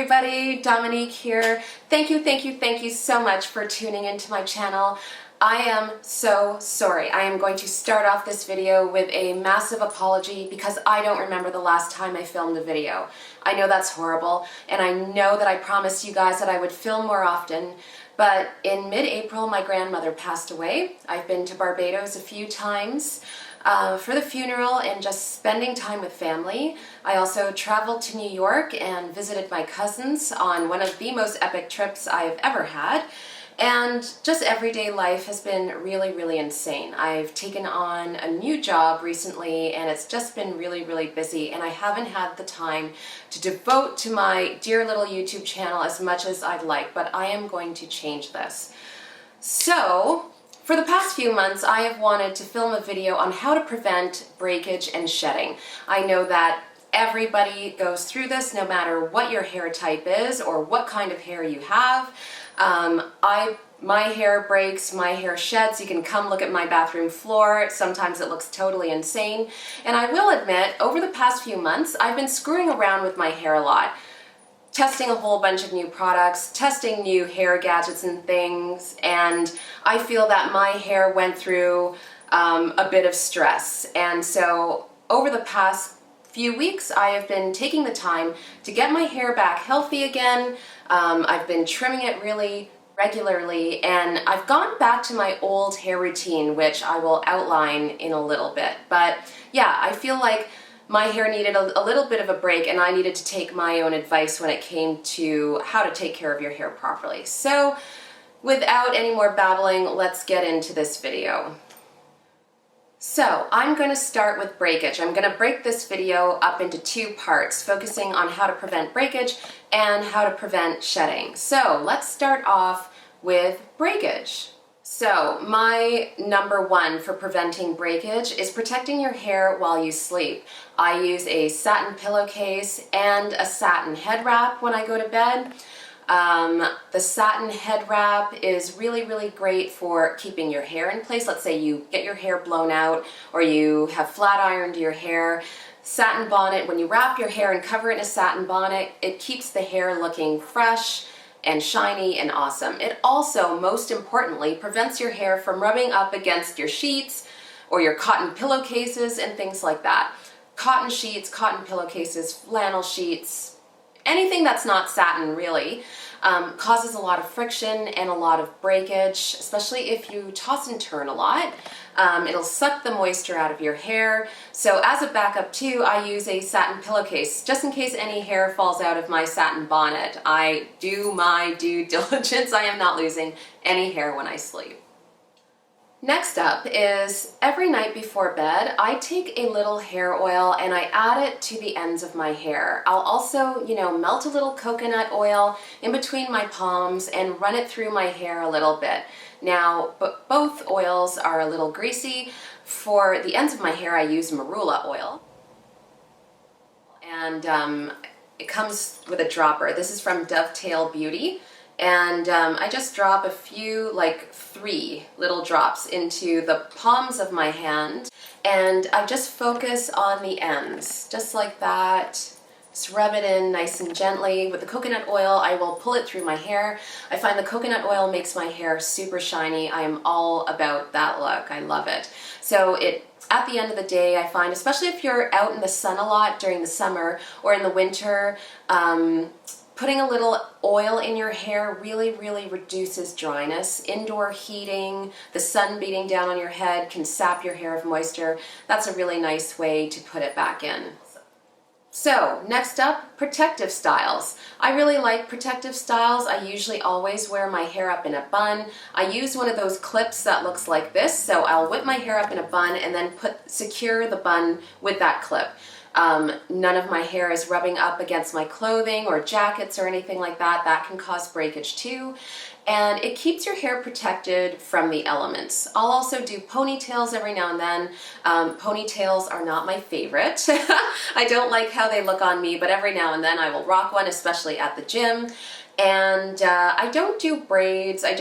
everybody, Dominique here. Thank you so much for tuning into my channel. I am so sorry. I am going to start off this video with a massive apology because I don't remember the last time I filmed a video. I know that's horrible, and I know that I promised you guys that I would film more often, but in mid-April my grandmother passed away. I've been to Barbados a few times for the funeral and just spending time with family. I also traveled to New York and visited my cousins on one of the most epic trips I've ever had. And just everyday life has been really insane. I've taken on a new job recently and it's just been really busy, and I haven't had the time to devote to my dear little YouTube channel as much as I'd like, but I am going to change this. So, for the past few months, I have wanted to film a video on how to prevent breakage and shedding. I know that everybody goes through this no matter what your hair type is or what kind of hair you have. My hair breaks, my hair sheds. You can come look at my bathroom floor. Sometimes it looks totally insane. And I will admit, over the past few months, I've been screwing around with my hair a lot. Testing a whole bunch of new products, testing new hair gadgets and things, and I feel that my hair went through a bit of stress. And so over the past few weeks, I have been taking the time to get my hair back healthy again. I've been trimming it really regularly, and I've gone back to my old hair routine, which I will outline in a little bit. But yeah, I feel like my hair needed a little bit of a break, and I needed to take my own advice when it came to how to take care of your hair properly. So without any more babbling, let's get into this video. So I'm going to start with breakage. I'm going to break this video up into two parts, focusing on how to prevent breakage and how to prevent shedding. So let's start off with breakage. So my number one for preventing breakage is protecting your hair while you sleep. I use a satin pillowcase and a satin head wrap when I go to bed. The satin head wrap is really great for keeping your hair in place. Let's say you get your hair blown out or you have flat ironed your hair. Satin bonnet, when you wrap your hair and cover it in a satin bonnet, it keeps the hair looking fresh and shiny and awesome. It also, most importantly, prevents your hair from rubbing up against your sheets or your cotton pillowcases and things like that. Cotton sheets, cotton pillowcases, flannel sheets, anything that's not satin really, causes a lot of friction and a lot of breakage, especially if you toss and turn a lot. It'll suck the moisture out of your hair. So as a backup too, I use a satin pillowcase just in case any hair falls out of my satin bonnet. I do my due diligence. I am not losing any hair when I sleep. Next up is every night before bed, I take a little hair oil and I add it to the ends of my hair. I'll also, melt a little coconut oil in between my palms and run it through my hair a little bit. Now, both oils are a little greasy. For the ends of my hair, I use marula oil. And it comes with a dropper. This is from Dovetail Beauty. And I just drop a few, like 3 little drops into the palms of my hand, and I just focus on the ends, just like that. Just rub it in nice and gently. With the coconut oil, I will pull it through my hair. I find the coconut oil makes my hair super shiny. I am all about that look. I love it. So at the end of the day, I find, especially if you're out in the sun a lot during the summer or in the winter, putting a little oil in your hair really reduces dryness. Indoor heating, the sun beating down on your head can sap your hair of moisture. That's a really nice way to put it back in. So next up, protective styles. I really like protective styles. I usually always wear my hair up in a bun. I use one of those clips that looks like this, so I'll whip my hair up in a bun and then secure the bun with that clip. None of my hair is rubbing up against my clothing or jackets or anything like that. That can cause breakage too. And it keeps your hair protected from the elements. I'll also do ponytails every now and then. Ponytails are not my favorite. I don't like how they look on me, but every now and then I will rock one, especially at the gym. And I don't do braids. I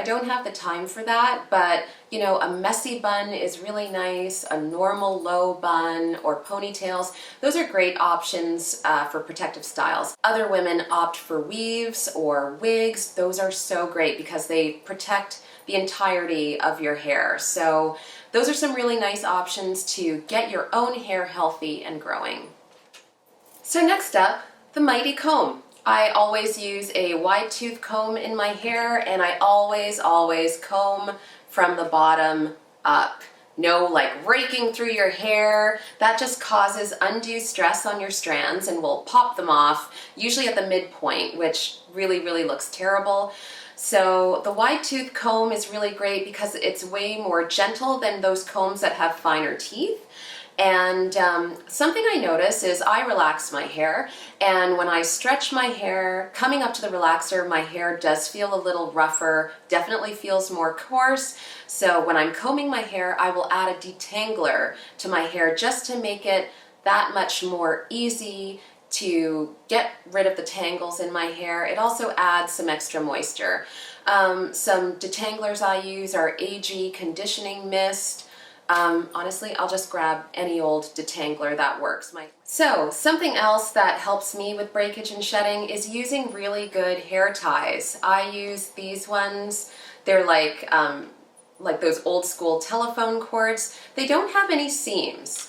don't have the time for that, but you know, a messy bun is really nice, a normal low bun or ponytails. Those are great options for protective styles. Other women opt for weaves or wigs. Those are so great because they protect the entirety of your hair. So those are some really nice options to get your own hair healthy and growing. So next up, the mighty comb. I always use a wide tooth comb in my hair, and I always comb from the bottom up. No like raking through your hair. That just causes undue stress on your strands and will pop them off, usually at the midpoint, which really looks terrible. So the wide tooth comb is really great because it's way more gentle than those combs that have finer teeth. And something I notice is I relax my hair, and when I stretch my hair, coming up to the relaxer, my hair does feel a little rougher, definitely feels more coarse. So when I'm combing my hair, I will add a detangler to my hair just to make it that much more easy to get rid of the tangles in my hair. It also adds some extra moisture. Some detanglers I use are AG Conditioning Mist. Honestly, I'll just grab any old detangler that works. So something else that helps me with breakage and shedding is using really good hair ties. I use these ones. They're like those old school telephone cords. They don't have any seams.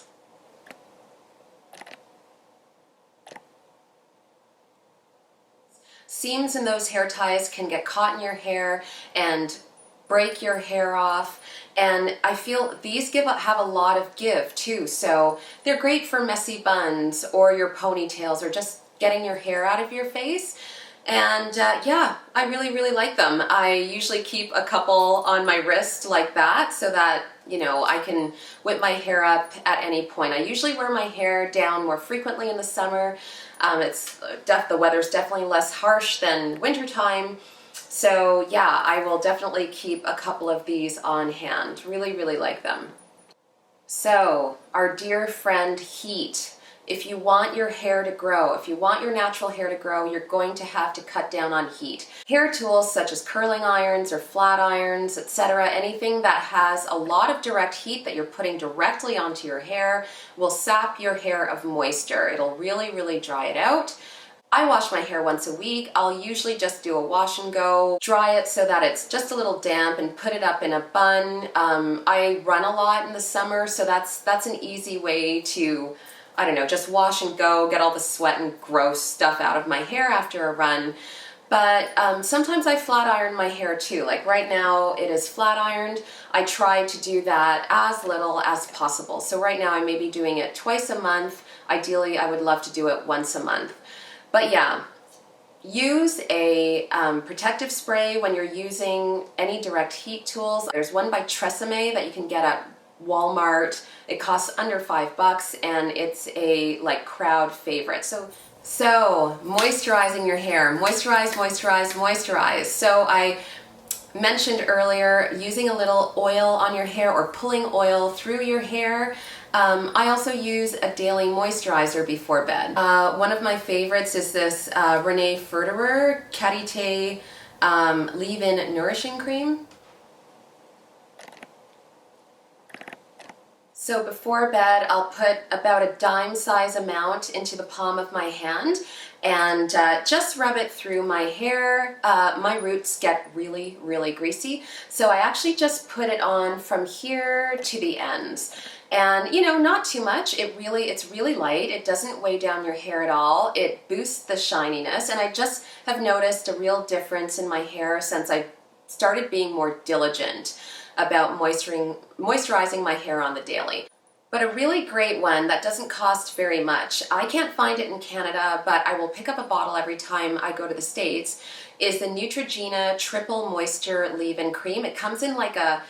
Seams in those hair ties can get caught in your hair and break your hair off. And I feel these have a lot of give too, so they're great for messy buns or your ponytails or just getting your hair out of your face. And yeah, I really like them. I usually keep a couple on my wrist like that so that, you know, I can whip my hair up at any point. I usually wear my hair down more frequently in the summer. The weather's definitely less harsh than wintertime. So yeah, I will definitely keep a couple of these on hand. Really like them. So our dear friend heat. If you want your hair to grow, if you want your natural hair to grow, you're going to have to cut down on heat. Hair tools such as curling irons or flat irons, etc., anything that has a lot of direct heat that you're putting directly onto your hair will sap your hair of moisture. It'll really dry it out. I wash my hair once a week. I'll usually just do a wash and go, dry it so that it's just a little damp and put it up in a bun. I run a lot in the summer, so that's an easy way to, I don't know, just wash and go, get all the sweat and gross stuff out of my hair after a run. But sometimes I flat iron my hair too. Like right now it is flat ironed. I try to do that as little as possible. So right now I may be doing it twice a month. Ideally I would love to do it once a month. But yeah, use a protective spray when you're using any direct heat tools. There's one by Tresemme that you can get at Walmart. It costs under $5 and it's a like crowd favorite. So moisturizing your hair. Moisturize. So I mentioned earlier using a little oil on your hair or pulling oil through your hair. I also use a daily moisturizer before bed. One of my favorites is this Renee Ferderer Karité Leave-In Nourishing Cream. So before bed, I'll put about a dime size amount into the palm of my hand and just rub it through my hair. My roots get really greasy, so I actually just put it on from here to the ends. And you know, not too much. It's really light. It doesn't weigh down your hair at all. It boosts the shininess, and I just have noticed a real difference in my hair since I started being more diligent about moisturizing my hair on the daily. But a really great one that doesn't cost very much, I can't find it in Canada, but I will pick up a bottle every time I go to the States, is the Neutrogena Triple Moisture Leave-In Cream. It comes in like a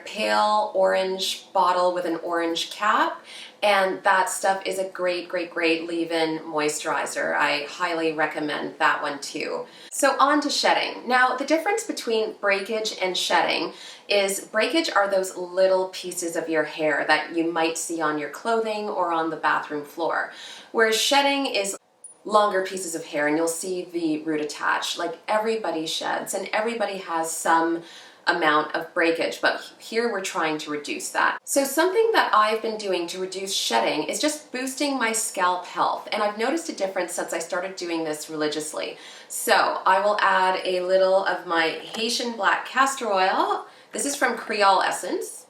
pale orange bottle with an orange cap, and that stuff is a great leave-in moisturizer. I highly recommend that one too. So on to shedding. Now the difference between breakage and shedding is breakage are those little pieces of your hair that you might see on your clothing or on the bathroom floor, whereas shedding is longer pieces of hair and you'll see the root attach. Like everybody sheds and everybody has some amount of breakage, but here we're trying to reduce that. So something that I've been doing to reduce shedding is just boosting my scalp health, and I've noticed a difference since I started doing this religiously. So I will add a little of my Haitian black castor oil. This is from Creole Essence.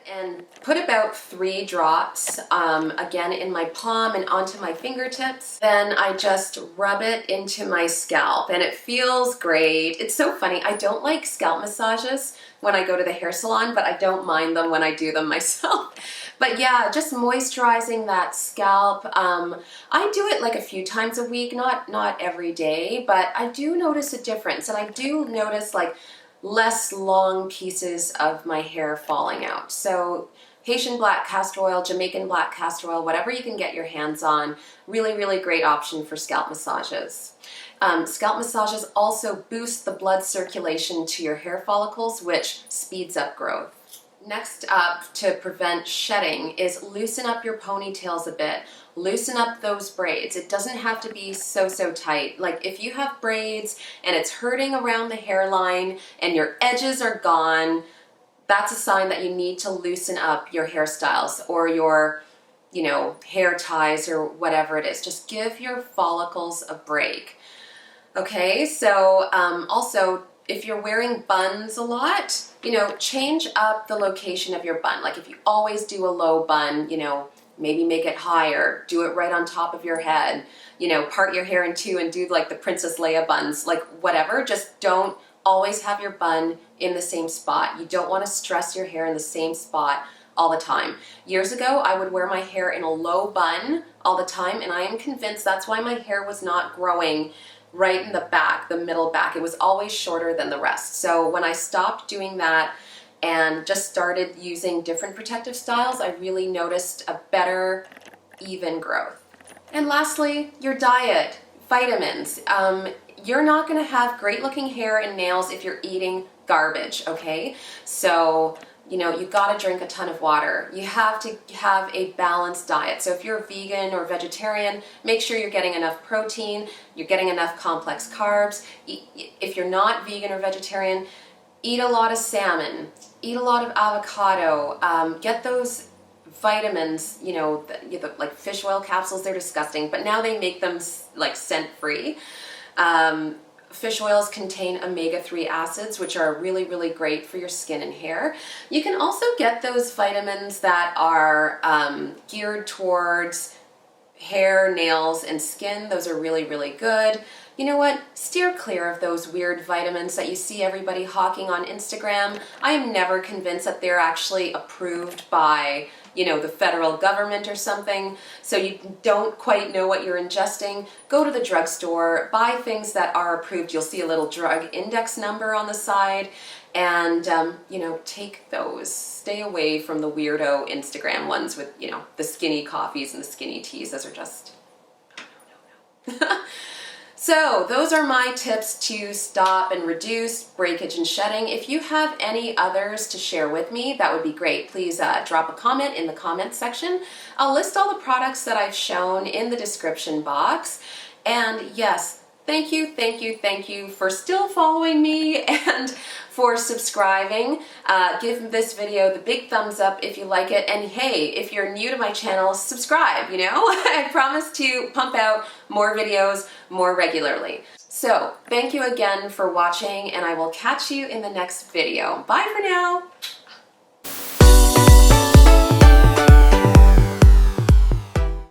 And put about 3 drops, again in my palm and onto my fingertips. Then I just rub it into my scalp and it feels great. It's so funny, I don't like scalp massages when I go to the hair salon, but I don't mind them when I do them myself. But yeah, just moisturizing that scalp. I do it like a few times a week, not every day, but I do notice a difference, and I do notice like less long pieces of my hair falling out. So Haitian black castor oil, Jamaican black castor oil, whatever you can get your hands on, really, really great option for scalp massages. Scalp massages also boost the blood circulation to your hair follicles, which speeds up growth. Next up, to prevent shedding, is loosen up your ponytails a bit. Loosen up those braids. It doesn't have to be so tight. Like if you have braids and it's hurting around the hairline and your edges are gone, that's a sign that you need to loosen up your hairstyles or your, you know, hair ties or whatever it is. Just give your follicles a break. Okay, so also, if you're wearing buns a lot, you know, change up the location of your bun. Like if you always do a low bun, you know, maybe make it higher, do it right on top of your head, you know, part your hair in 2 and do like the Princess Leia buns, like whatever. Just don't always have your bun in the same spot. You don't want to stress your hair in the same spot all the time. Years ago, I would wear my hair in a low bun all the time, and I am convinced that's why my hair was not growing right in the back, the middle back. It was always shorter than the rest. So when I stopped doing that and just started using different protective styles, I really noticed a better, even growth. And lastly, your diet, vitamins. You're not gonna have great looking hair and nails if you're eating garbage, okay? So, you know, you gotta drink a ton of water. You have to have a balanced diet. So if you're vegan or vegetarian, make sure you're getting enough protein, you're getting enough complex carbs. If you're not vegan or vegetarian, eat a lot of salmon, eat a lot of avocado, get those vitamins, you know, like fish oil capsules, they're disgusting, but now they make them like scent-free. Fish oils contain omega-3 acids, which are really, really great for your skin and hair. You can also get those vitamins that are geared towards hair, nails, and skin. Those are really, really good. You know what? Steer clear of those weird vitamins that you see everybody hawking on Instagram. I am never convinced that they're actually approved by, you know, the federal government or something, so you don't quite know what you're ingesting. Go to the drugstore, buy things that are approved. You'll see a little drug index number on the side, and you know, take those. Stay away from the weirdo Instagram ones with, you know, the skinny coffees and the skinny teas. Those are just no. So those are my tips to stop and reduce breakage and shedding. If you have any others to share with me, that would be great. Please drop a comment in the comments section. I'll list all the products that I've shown in the description box. And yes, thank you for still following me and for subscribing. Give this video the big thumbs up if you like it. And hey, if you're new to my channel, subscribe, you know? I promise to pump out more videos more regularly. So thank you again for watching, and I will catch you in the next video. Bye for now.